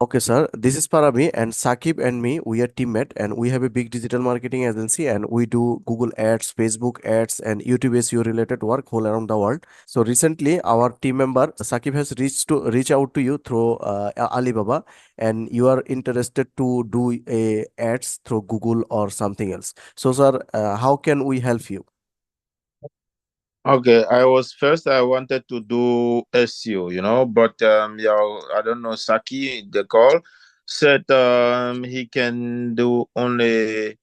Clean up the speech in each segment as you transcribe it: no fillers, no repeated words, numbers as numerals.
Okay, sir. This is Farabi and Sakib and me. We are teammate and we have a big digital marketing agency and we do Google ads, Facebook ads, and YouTube SEO related work all around the world. So recently, our team member Sakib has reach out to you through Alibaba, and you are interested to do a ads through Google or something else. So, sir, how can we help you? Okay, I wanted to do SEO, but I don't know, Saki, the call said he can do only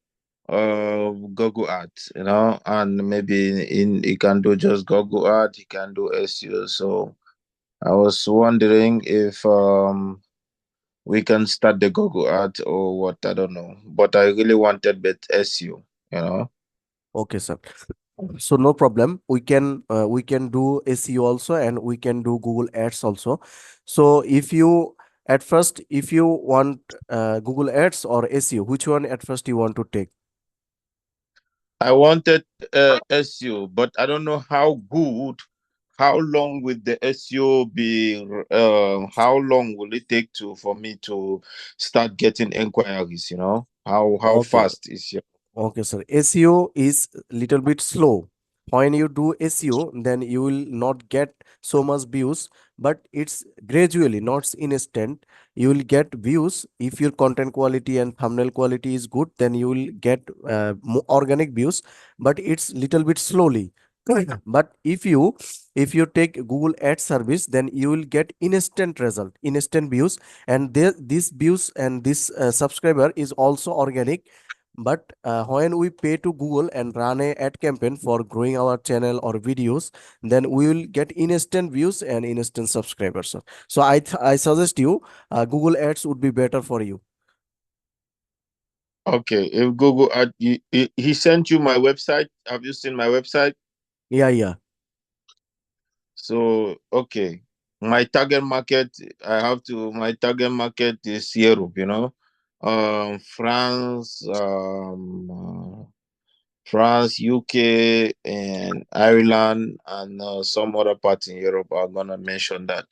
Google Ads, and maybe he can do just Google Ads, he can do SEO. So I was wondering if we can start the Google Ads or what, I don't know. But I really wanted but SEO, you know. Okay, sir. So no problem. We can do SEO also, and we can do Google Ads also. So if you want Google Ads or SEO, which one at first you want to take? I wanted SEO, but I don't know how good. How long will the SEO be? How long will it take to for me to start getting inquiries? How Okay. fast is your? Okay, sir. SEO is little bit slow. When you do SEO, then you will not get so much views, but it's gradually, not instant. You will get views if your content quality and thumbnail quality is good. Then you will get organic views, but it's little bit slowly. But if you take Google Ads service, then you will get instant result, instant views, and these views and this subscriber is also organic. But when we pay to Google and run a ad campaign for growing our channel or videos, then we will get instant views and instant subscribers. So I suggest you Google Ads would be better for you. Okay, if Google he sent you my website. Have you seen my website? Yeah, yeah. So okay, my target market. My target market is Europe. France, France, UK, and Ireland, and some other parts in Europe. I'm gonna mention that.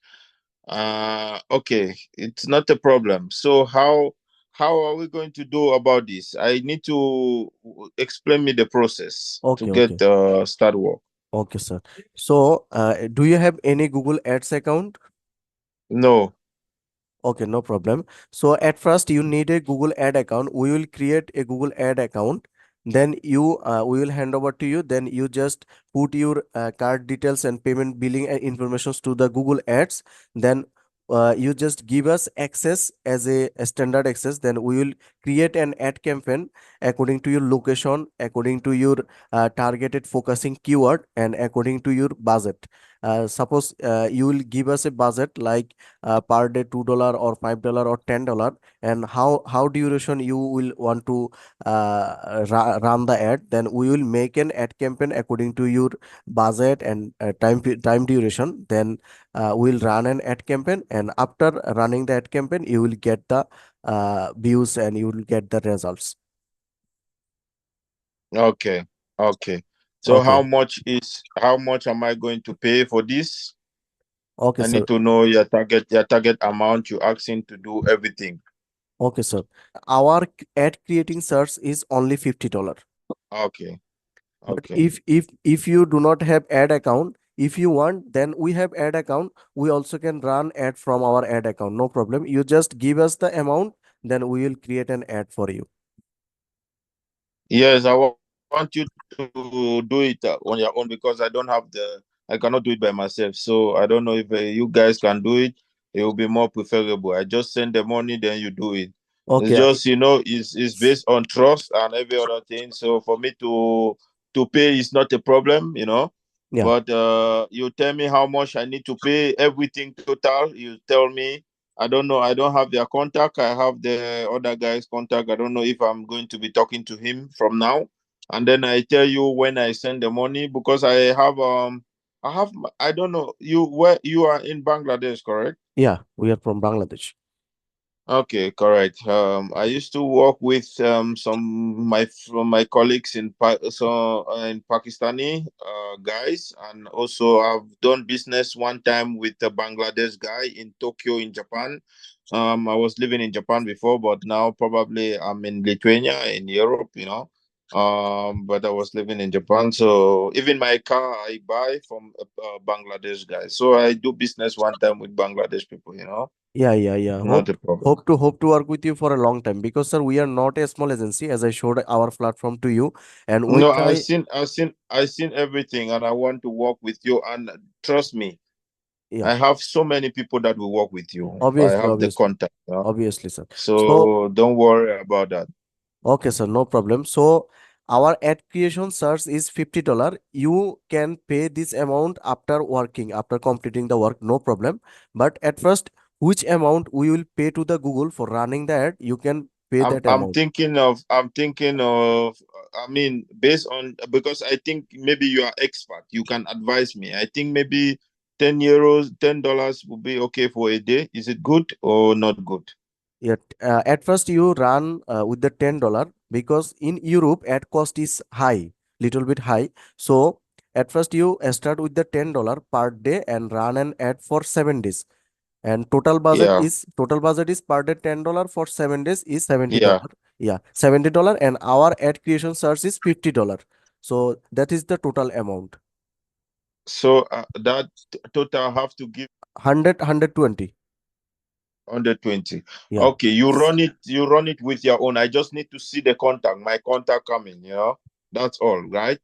Okay, it's not a problem. So how are we going to do about this? I need to explain me the process to Okay, okay, get start work. okay, sir. So do you have any Google Ads account? No. Okay, no problem. So at first you need a Google Ad account. We will create a Google Ad account. Then we will hand over to you. Then you just put your card details and payment billing and informations to the Google Ads. Then you just give us access as a standard access. Then we will create an ad campaign according to your location, according to your targeted focusing keyword, and according to your budget. Suppose you will give us a budget like per day $2 or $5 or $10, and how duration you will want to run the ad. Then we will make an ad campaign according to your budget and time duration. Then we'll run an ad campaign, and after running the ad campaign you will get the views and you will get the results. Okay. Okay. So Okay, how much am I going to pay for this? okay, I sir. need to know your target amount you asking to do everything. Okay, sir. Our ad creating search is only $50. Okay. But Okay. if you do not have ad account, if you want, then we have ad account. We also can run ad from our ad account. No problem. You just give us the amount, then we will create an ad for you. Yes, I want you to do it on your own because I cannot do it by myself. So I don't know if you guys can do it. It will be more preferable. I just send the money, then you do it. It's Okay. just it's based on trust and every other thing. So for me to pay is not a problem. Yeah. But you tell me how much I need to pay, everything total. You tell me. I don't know. I don't have their contact. I have the other guy's contact. I don't know if I'm going to be talking to him from now. And then I tell you when I send the money because I don't know where you are in Bangladesh, correct? Yeah. We are from Bangladesh. Okay, correct. I used to work with some my from my colleagues in Pakistani guys, and also I've done business one time with a Bangladesh guy in Tokyo in Japan. I was living in Japan before, but now probably I'm in Lithuania in Europe, but I was living in Japan. So even my car I buy from Bangladesh guys. So I do business one time with Bangladesh people, Yeah, yeah, yeah. It's not a problem. Hope to work with you for a long time, because sir, we are not a small agency, as I showed our platform to you, and we No, I've try. seen, I've seen, I've seen everything, and I want to work with you. And trust me, Yeah, I have so many people that will work with you. I obviously, have the obviously, contact. obviously, sir. So So don't worry about that. okay, sir, no problem. So our ad creation search is $50. You can pay this amount after working, after completing the work, no problem. But at first, which amount we will pay to the Google for running the ad, you can pay I'm that I'm amount. thinking of I'm thinking of I mean, based on, because I think maybe you are expert. You can advise me. I think maybe €10, $10 would be okay for a day. Is it good or not good? Yeah, at first you run with the $10, because in Europe ad cost is high, little bit high. So at first you start with the $10 per day and run an ad for 7 days. And Yeah, total budget is per day $10 for 7 days is yeah. $70. Yeah, $70, and our ad creation search is $50. So that is the total amount. So that total have to give 120. 120. Yeah. Okay, you run it with your own. I just need to see the contact, my contact coming. That's all, right?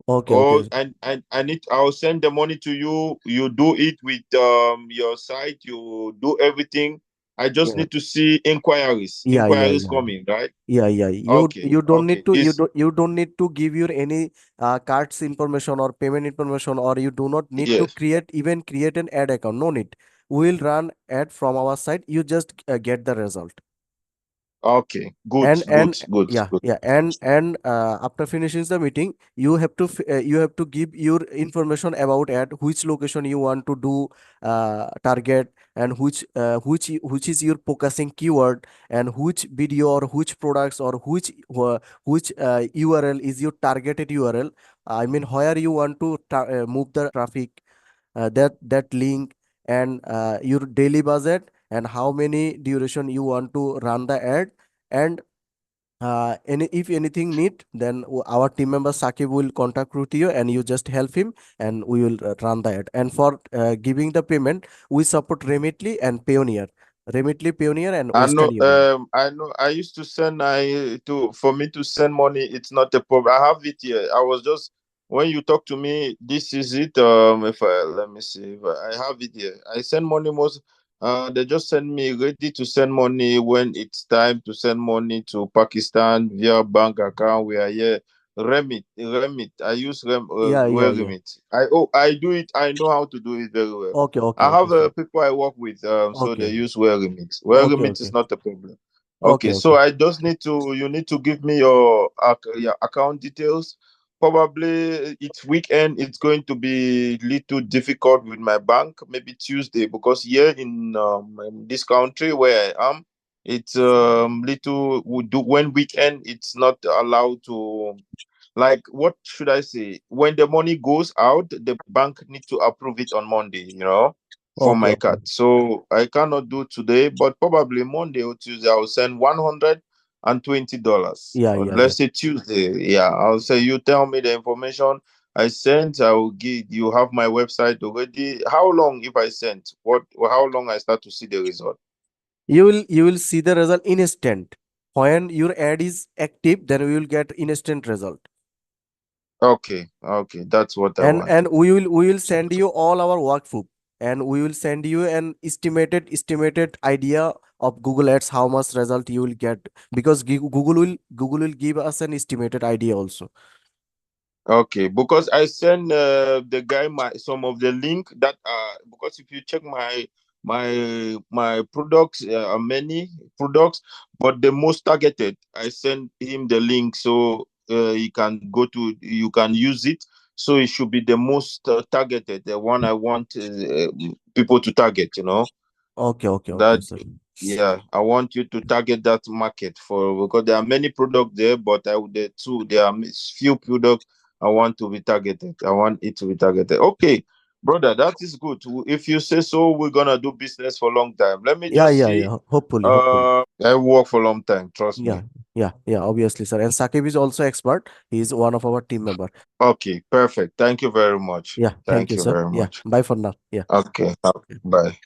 Okay, Oh, okay. and I'll send the money to you. You do it with your site. You do everything. I just Yeah. need to see inquiries. Yeah, yeah, Inquiries yeah. coming, right? Yeah, yeah. Okay, You don't need okay. to Is you don't need to give your any cards information or payment information, or you do not need to yes. create an ad account. No need. We will run ad from our side. You just get the result. Okay. Good, And good, good, yeah, good. yeah, and after finishing the meeting, you have to give your information about at which location you want to do target, and which is your focusing keyword, and which video or which products or which URL is your targeted URL. I mean, where you want to move the traffic, that link, and your daily budget, and how many duration you want to run the ad. And if anything need, then our team member Sakib will contact with you, and you just help him, and we will run the ad. And for giving the payment, we support Remitly, Payoneer, and I Western know. Union. I know. I used to send. I to For me to send money. It's not a problem. I have it here. I was just when you talk to me. This is it. If I let me see. If I have it here. I send money most. They just send me ready to send money when it's time to send money to Pakistan via bank account. We are here. Remit. I use Yeah, yeah, yeah. Remit. I do it. I know how to do it very well. Okay, okay, I okay, have sir. people I work with, so they Okay, use Wear Remit. Wear okay, Remit is okay, not a problem. okay, Okay, so okay. I just need to, you need to give me your account details. Probably it's weekend, it's going to be little difficult with my bank, maybe Tuesday, because here in this country where I am, it's little we do when weekend it's not allowed to, like, what should I say? When the money goes out, the bank need to approve it on Monday, for Okay, my okay. card. So I cannot do today, but probably Monday or Tuesday I'll send $120. Yeah, Or yeah, yeah. let's say Tuesday. Yeah, I'll say you tell me the information I sent. I will give you have my website already. How long if I sent? How long I start to see the result? You will see the result instant. When your ad is active, then we will get instant result. Okay, okay, that's what I And wanted. we will send you all our workbook, and we will send you an estimated idea of Google Ads, how much result you will get, because Google will give us an estimated idea also. Okay, because I send the guy my some of the link that because if you check my products, are many products, but the most targeted, I send him the link so he can go to, you can use it. So it should be the most targeted, the one I want people to target. Okay, okay, okay, That, sir. yeah, I want you to target that market for, because there are many products there, but there are few products I want to be targeted. I want it to be targeted. Okay, Brother, that is good. If you say so, we're gonna do business for a long time. Let me Yeah, just yeah, see. yeah. Hopefully. I work for a long time. Trust Yeah, me. yeah, obviously, sir. And Sakib is also expert. He is one of our team member. Okay, perfect. Thank you very much. Yeah, thank Thank you, you sir. very Yeah, much. bye for now. Yeah, Okay, yeah. bye. Bye.